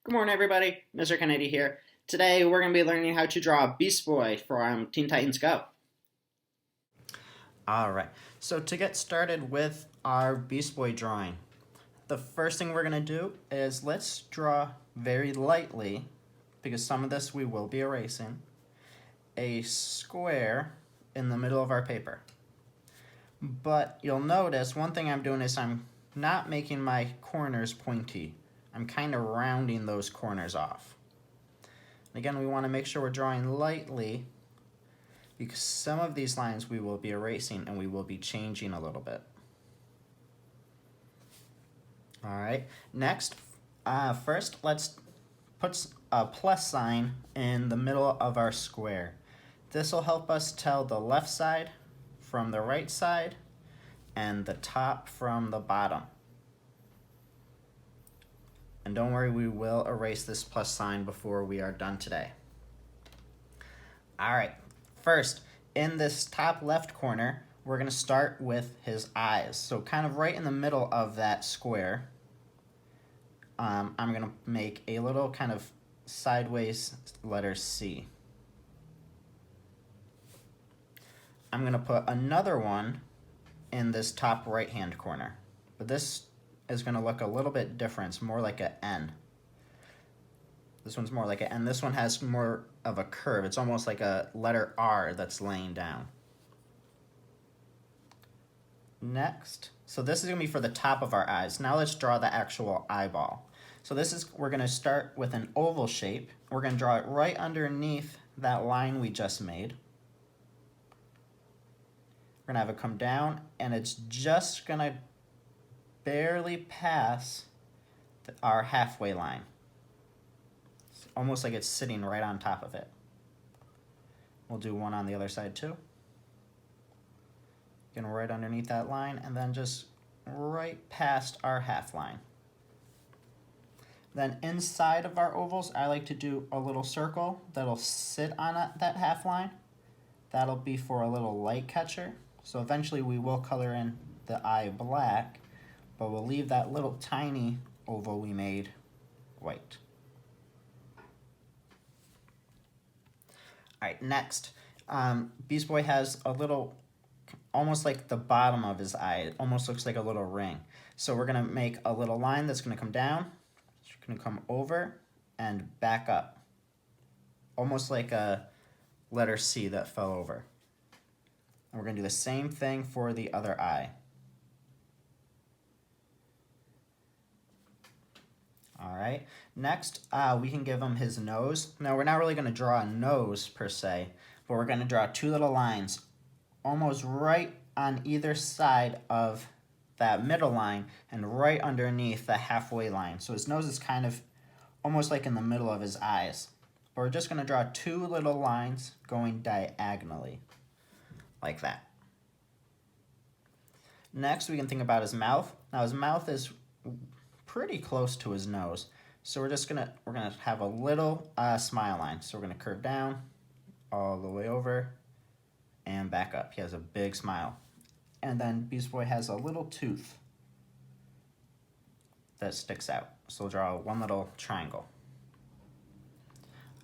Good morning, everybody. Mr. Kennedy here. Today, we're going to be learning how to draw Beast Boy from Teen Titans Go. Alright, so to get started with our Beast Boy drawing, the first thing we're going to do is let's draw very lightly, because some of this we will be erasing, a square in the middle of our paper. But you'll notice one thing I'm doing is I'm not making my corners pointy. I'm kind of rounding those corners off. Again, we want to make sure we're drawing lightly because some of these lines we will be erasing and we will be changing a little bit. Alright, next, first let's put a plus sign in the middle of our square. This will help us tell the left side from the right side and the top from the bottom. And don't worry, we will erase this plus sign before we are done today. Alright, first, in this top left corner, we're going to start with his eyes. So kind of right in the middle of that square, I'm going to make a little kind of sideways letter C. I'm going to put another one in this top right-hand corner. But this is going to look a little bit different. It's more like an N. This one's more like an N. This one has more of a curve. It's almost like a letter R that's laying down. Next, so this is going to be for the top of our eyes. Now let's draw the actual eyeball. So we're going to start with an oval shape. We're going to draw it right underneath that line we just made. We're going to have it come down, and it's just going to barely pass our halfway line. It's almost like it's sitting right on top of it. We'll do one on the other side too. Again, right underneath that line, and then just right past our half line. Then inside of our ovals, I like to do a little circle that'll sit on that half line. That'll be for a little light catcher. So eventually we will color in the eye black, but we'll leave that little tiny oval we made white. Alright, next, Beast Boy has a little, almost like the bottom of his eye. It almost looks like a little ring. So we're going to make a little line that's going to come down. It's going to come over and back up. Almost like a letter C that fell over. And we're going to do the same thing for the other eye. Alright, next we can give him his nose. Now we're not really going to draw a nose per se, but we're going to draw two little lines almost right on either side of that middle line and right underneath the halfway line. So his nose is kind of almost like in the middle of his eyes. But we're just going to draw two little lines going diagonally, like that. Next, we can think about his mouth. Now his mouth is pretty close to his nose. So we're gonna have a little smile line. So we're gonna curve down all the way over and back up. He has a big smile. And then Beast Boy has a little tooth that sticks out. So we'll draw one little triangle.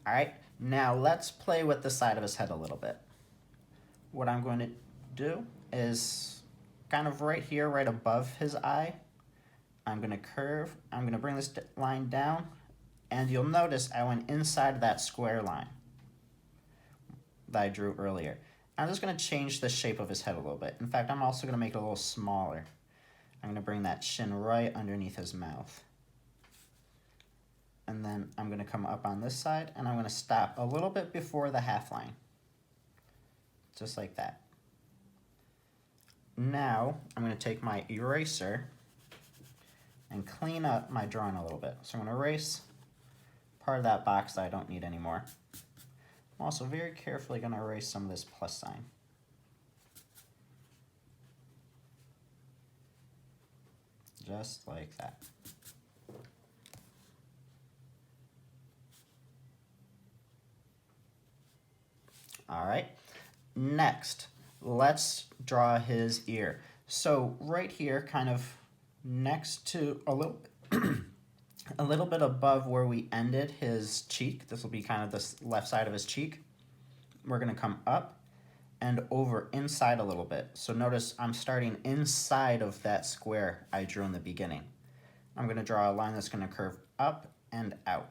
Alright, now let's play with the side of his head a little bit. What I'm going to do is kind of right here, right above his eye, I'm going to curve, I'm going to bring this line down, and you'll notice I went inside of that square line that I drew earlier. I'm just going to change the shape of his head a little bit. In fact, I'm also going to make it a little smaller. I'm going to bring that chin right underneath his mouth. And then I'm going to come up on this side, and I'm going to stop a little bit before the half line. Just like that. Now, I'm going to take my eraser and clean up my drawing a little bit. So I'm going to erase part of that box that I don't need anymore. I'm also very carefully going to erase some of this plus sign. Just like that. Alright, next, let's draw his ear. So right here, kind of next to a little a little bit above where we ended his cheek. This will be kind of the left side of his cheek. We're going to come up and over inside a little bit. So notice I'm starting inside of that square I drew in the beginning. I'm going to draw a line that's going to curve up and out.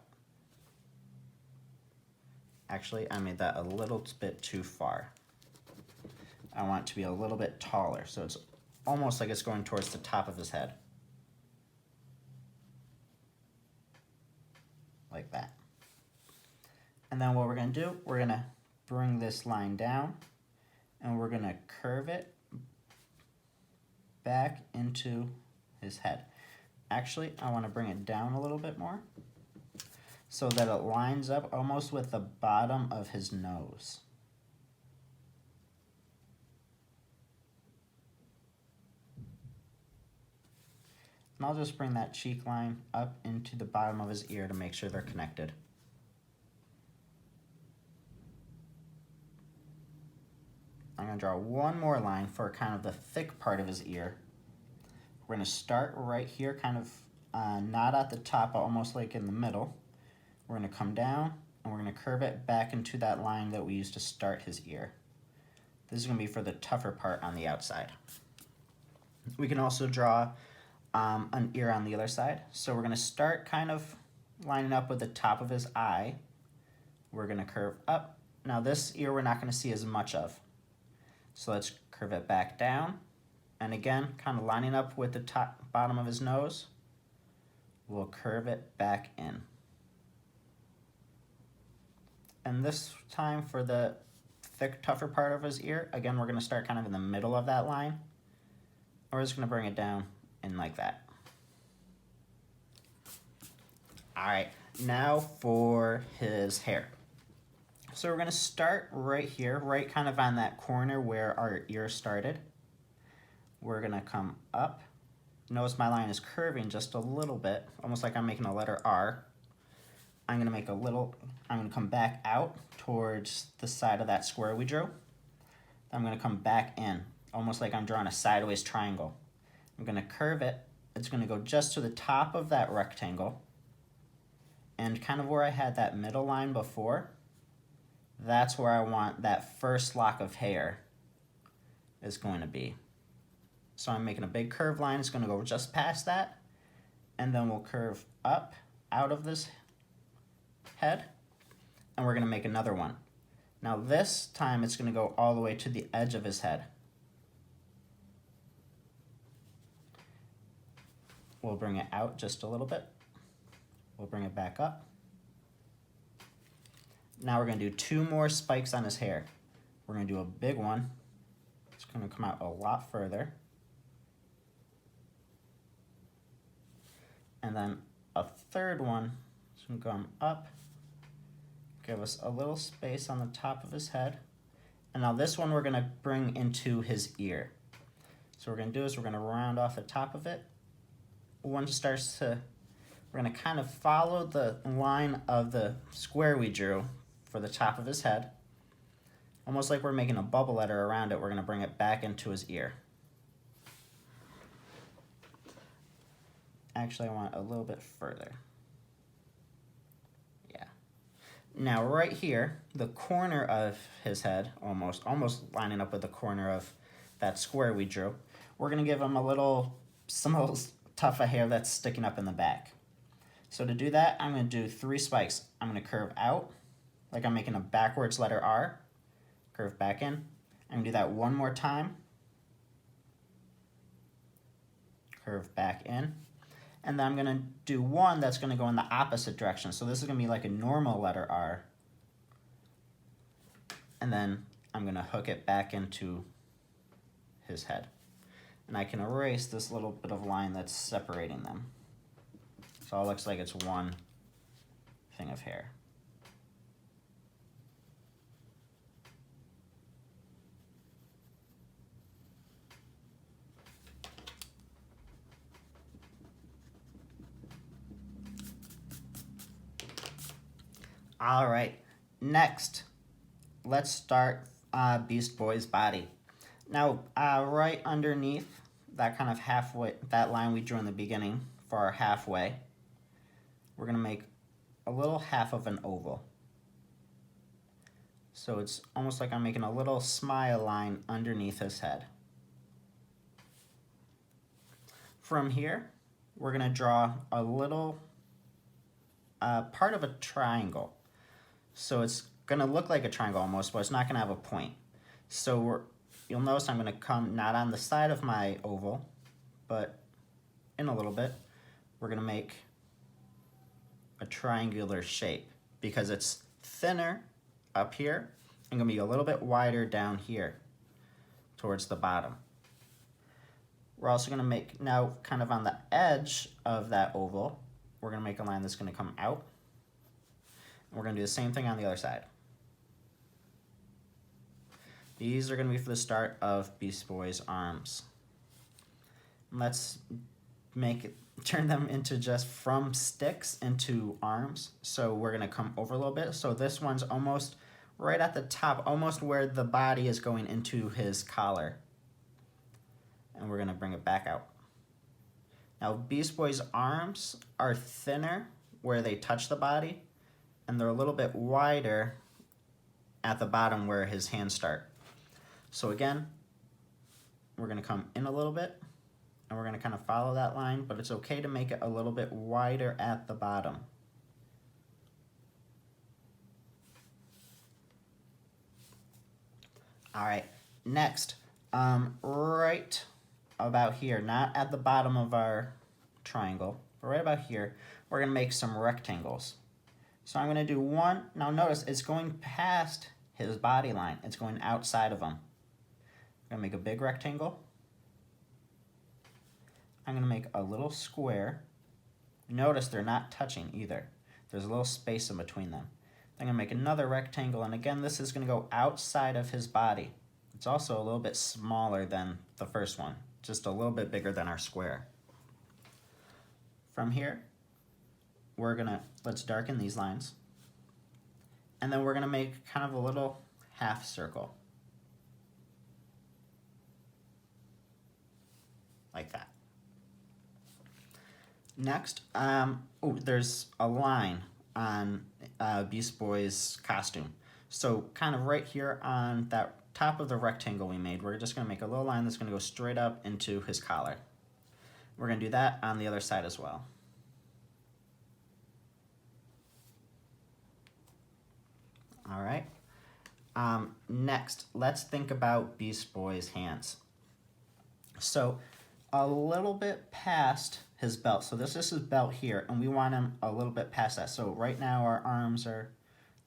Actually, I made that a little bit too far. I want it to be a little bit taller, so it's almost like it's going towards the top of his head. Like that. And then what we're going to do, we're going to bring this line down, and we're going to curve it back into his head. Actually, I want to bring it down a little bit more so that it lines up almost with the bottom of his nose. And I'll just bring that cheek line up into the bottom of his ear to make sure they're connected. I'm going to draw one more line for kind of the thick part of his ear. We're going to start right here, kind of not at the top, but almost like in the middle. We're going to come down, and we're going to curve it back into that line that we used to start his ear. This is going to be for the tougher part on the outside. We can also draw an ear on the other side. So we're going to start kind of lining up with the top of his eye. We're going to curve up. Now this ear we're not going to see as much of. So let's curve it back down. And again, kind of lining up with the bottom of his nose. We'll curve it back in. And this time for the thick, tougher part of his ear, again, we're going to start kind of in the middle of that line. We're just going to bring it down in like that. All right, now for his hair. So we're going to start right here, right kind of on that corner where our ear started. We're going to come up. Notice my line is curving just a little bit, almost like I'm making a letter R. I'm going to come back out towards the side of that square we drew. I'm going to come back in, almost like I'm drawing a sideways triangle. I'm going to curve it. It's going to go just to the top of that rectangle. And kind of where I had that middle line before, that's where I want that first lock of hair is going to be. So I'm making a big curved line. It's going to go just past that. And then we'll curve up out of this head. And we're going to make another one. Now this time it's going to go all the way to the edge of his head. We'll bring it out just a little bit. We'll bring it back up. Now we're going to do 2 more spikes on his hair. We're going to do a big one. It's going to come out a lot further. And then a third one is going to come up, give us a little space on the top of his head. And now this one we're going to bring into his ear. So what we're going to do is we're going to round off the top of it. We're going to kind of follow the line of the square we drew for the top of his head. Almost like we're making a bubble letter around it, we're going to bring it back into his ear. Actually, I want it a little bit further. Yeah. Now right here, the corner of his head, almost lining up with the corner of that square we drew, we're going to give him some little tuft of hair that's sticking up in the back. So to do that, I'm going to do 3 spikes. I'm going to curve out, like I'm making a backwards letter R, curve back in. I'm going to do that one more time. Curve back in. And then I'm going to do one that's going to go in the opposite direction. So this is going to be like a normal letter R. And then I'm going to hook it back into his head. And I can erase this little bit of line that's separating them. So it looks like it's one thing of hair. All right, next, let's start Beast Boy's body. Now, right underneath that kind of halfway, that line we drew in the beginning for our halfway, we're going to make a little half of an oval. So it's almost like I'm making a little smile line underneath his head. From here, we're going to draw a little part of a triangle. So it's going to look like a triangle almost, but it's not going to have a point. So you'll notice I'm going to come not on the side of my oval, but in a little bit, we're going to make a triangular shape because it's thinner up here and going to be a little bit wider down here towards the bottom. We're also going to make, now kind of on the edge of that oval, we're going to make a line that's going to come out. And we're going to do the same thing on the other side. These are going to be for the start of Beast Boy's arms. Let's turn them into just from sticks into arms. So we're going to come over a little bit. So this one's almost right at the top, almost where the body is going into his collar. And we're going to bring it back out. Now Beast Boy's arms are thinner where they touch the body, and they're a little bit wider at the bottom where his hands start. So again, we're going to come in a little bit, and we're going to kind of follow that line, but it's okay to make it a little bit wider at the bottom. All right, next, right about here, not at the bottom of our triangle, but right about here, we're going to make some rectangles. So I'm going to do one. Now notice it's going past his body line. It's going outside of him. I'm going to make a big rectangle. I'm going to make a little square. Notice they're not touching either. There's a little space in between them. I'm going to make another rectangle, and again, this is going to go outside of his body. It's also a little bit smaller than the first one, just a little bit bigger than our square. From here, let's darken these lines. And then we're going to make kind of a little half circle. Like that. Next, there's a line on Beast Boy's costume. So kind of right here on that top of the rectangle we made, we're just going to make a little line that's going to go straight up into his collar. We're going to do that on the other side as well. All right. Next, let's think about Beast Boy's hands. So a little bit past his belt. So this is his belt here, and we want him a little bit past that. So right now our arms are,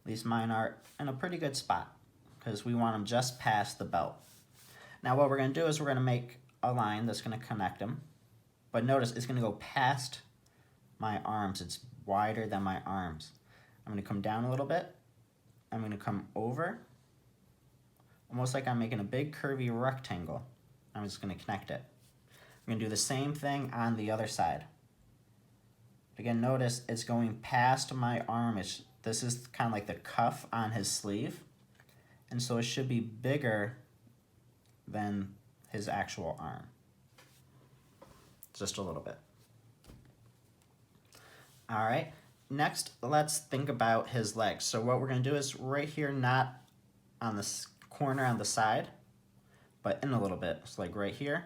at least mine are, in a pretty good spot because we want them just past the belt. Now what we're going to do is we're going to make a line that's going to connect them. But notice it's going to go past my arms. It's wider than my arms. I'm going to come down a little bit. I'm going to come over, almost like I'm making a big curvy rectangle. I'm just going to connect it. I'm going to do the same thing on the other side. Again, notice it's going past my arm. This is kind of like the cuff on his sleeve. And so it should be bigger than his actual arm. Just a little bit. All right. Next, let's think about his legs. So what we're going to do is right here, not on this corner on the side, but in a little bit. So like right here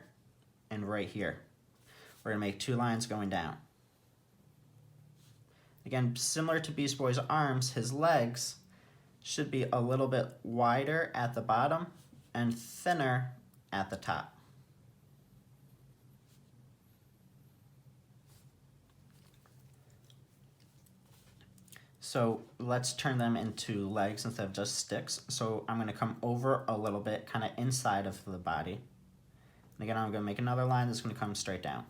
and right here. We're going to make two lines going down. Again, similar to Beast Boy's arms, his legs should be a little bit wider at the bottom and thinner at the top. So let's turn them into legs instead of just sticks. So I'm going to come over a little bit, kind of inside of the body. And again, I'm going to make another line that's going to come straight down.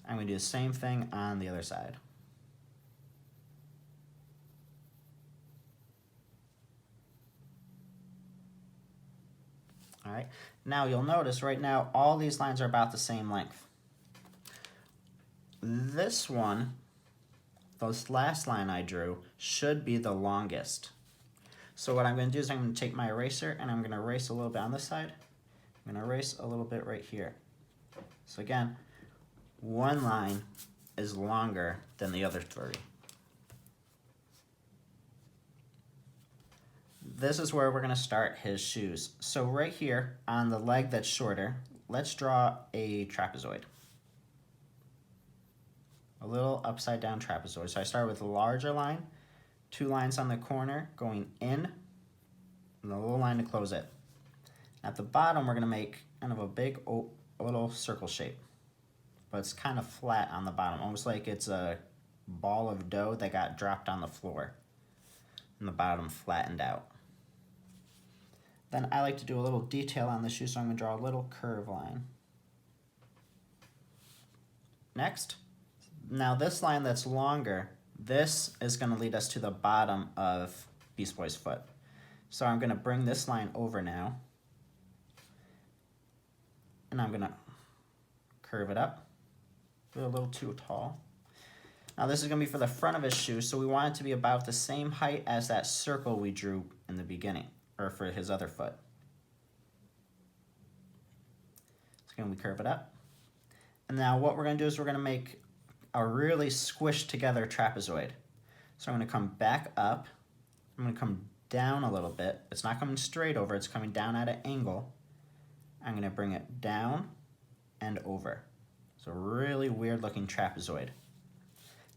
I'm going to do the same thing on the other side. All right, now you'll notice right now all these lines are about the same length. This one, this last line I drew, should be the longest. So what I'm going to do is I'm going to take my eraser and I'm going to erase a little bit on this side. I'm going to erase a little bit right here. So again, one line is longer than the other three. This is where we're going to start his shoes. So right here on the leg that's shorter, let's draw a trapezoid. A little upside down trapezoid. So I start with a larger line, 2 lines on the corner going in, and a little line to close it. At the bottom, we're going to make kind of a big little circle shape, but it's kind of flat on the bottom, almost like it's a ball of dough that got dropped on the floor, and the bottom flattened out. Then I like to do a little detail on the shoe, so I'm going to draw a little curve line. Next, now this line that's longer, this is going to lead us to the bottom of Beast Boy's foot. So I'm going to bring this line over now, and I'm going to curve it up. A little too tall. Now this is going to be for the front of his shoe, so we want it to be about the same height as that circle we drew in the beginning, or for his other foot. So again, we curve it up. And now what we're going to do is we're going to make a really squished together trapezoid. So I'm going to come back up. I'm going to come down a little bit. It's not coming straight over, it's coming down at an angle. I'm going to bring it down and over. So really weird looking trapezoid.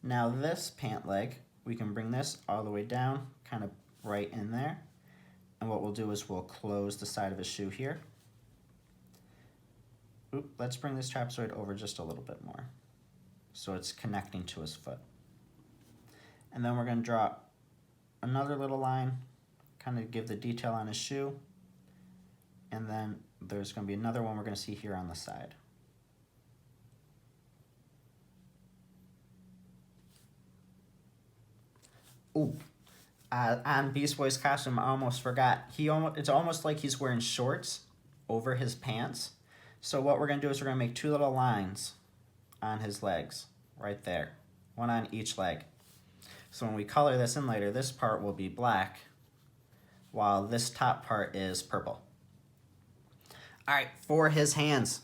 Now this pant leg, we can bring this all the way down, kind of right in there. And what we'll do is we'll close the side of his shoe here. Oop, let's bring this trapezoid over just a little bit more, so it's connecting to his foot. And then we're going to draw another little line, kind of give the detail on his shoe. And then there's going to be another one we're going to see here on the side. Ooh, on Beast Boy's costume, I almost forgot. It's almost like he's wearing shorts over his pants. So what we're going to do is we're going to make 2 little lines on his legs, right there. One on each leg. So when we color this in later, this part will be black, while this top part is purple. Alright, for his hands,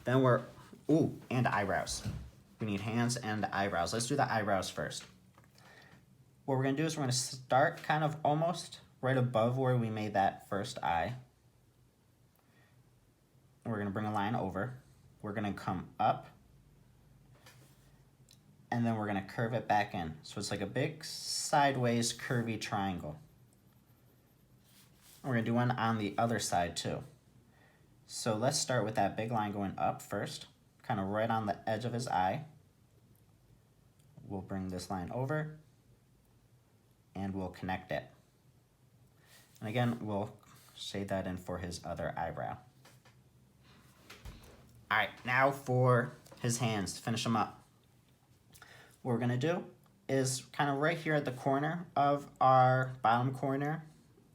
then and eyebrows. We need hands and eyebrows. Let's do the eyebrows first. What we're going to do is we're going to start kind of almost right above where we made that first eye. We're going to bring a line over. We're going to come up. And then we're going to curve it back in. So it's like a big sideways curvy triangle. We're going to do one on the other side too. So let's start with that big line going up first, kind of right on the edge of his eye. We'll bring this line over, and we'll connect it. And again, we'll shade that in for his other eyebrow. All right, now for his hands, to finish them up. What we're gonna do is kind of right here at the corner of our bottom corner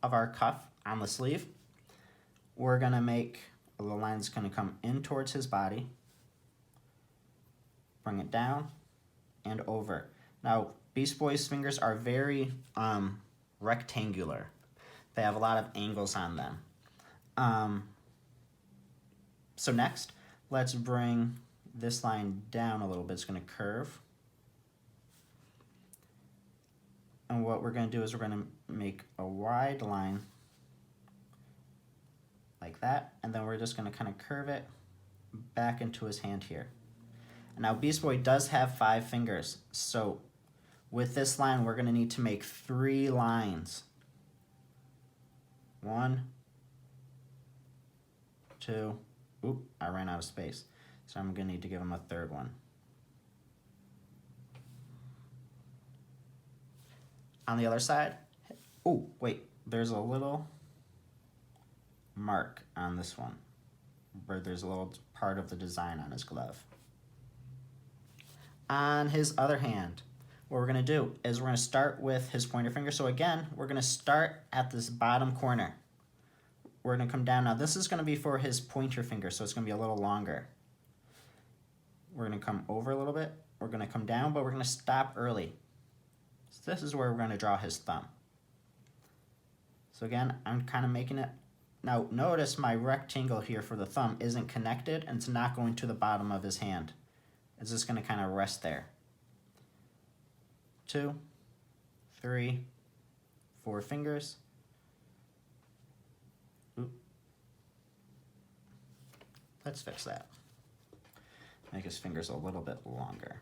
of our cuff on the sleeve, we're gonna make a little line that's gonna come in towards his body, bring it down and over. Now, Beast Boy's fingers are very rectangular. They have a lot of angles on them. So next, let's bring this line down a little bit. It's going to curve. And what we're going to do is we're going to make a wide line like that. And then we're just going to kind of curve it back into his hand here. And now Beast Boy does have 5 fingers. So with this line, we're going to need to make 3 lines. 1, 2, oop, I ran out of space. So I'm going to need to give him a 3rd one. On the other side, oh, wait, there's a little mark on this one, where there's a little part of the design on his glove. On his other hand, what we're going to do is we're going to start with his pointer finger. So again, we're going to start at this bottom corner. We're going to come down. Now this is going to be for his pointer finger, so it's going to be a little longer. We're going to come over a little bit. We're going to come down, but we're going to stop early. So this is where we're going to draw his thumb. So again, I'm kind of making it. Now notice my rectangle here for the thumb isn't connected, and it's not going to the bottom of his hand. is just going to kind of rest there. 2, 3, 4 fingers. Oop. Let's fix that. Make his fingers a little bit longer.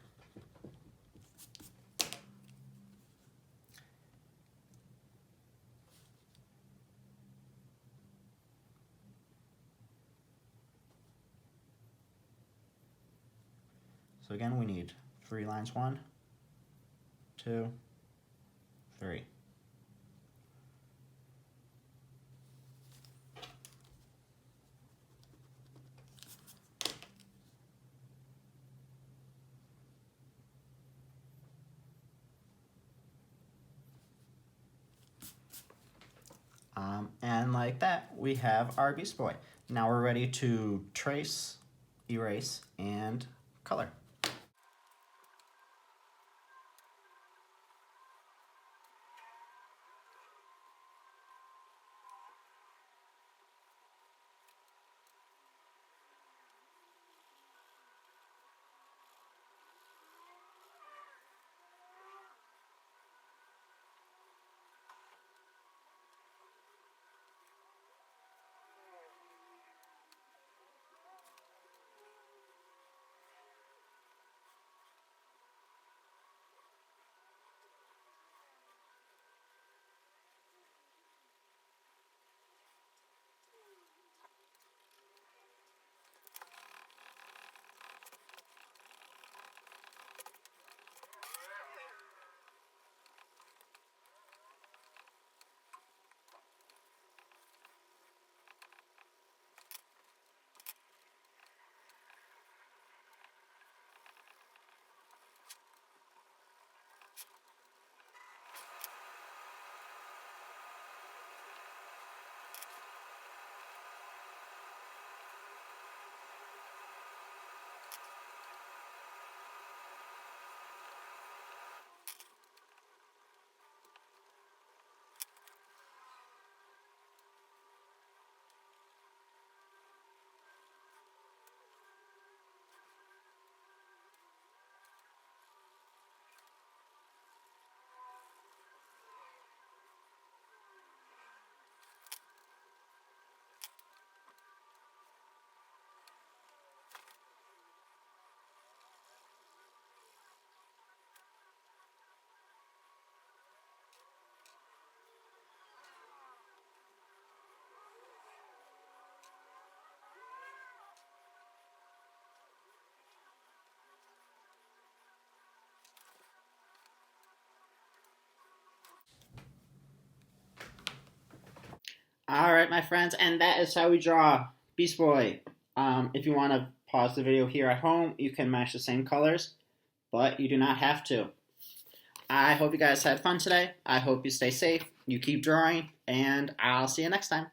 So again, we need 3 lines. 1, 2, 3. And like that, we have our Beast Boy. Now we're ready to trace, erase, and color. All right, my friends, and that is how we draw Beast Boy. If you want to pause the video here at home, you can match the same colors, but you do not have to. I hope you guys had fun today. I hope you stay safe, you keep drawing, and I'll see you next time.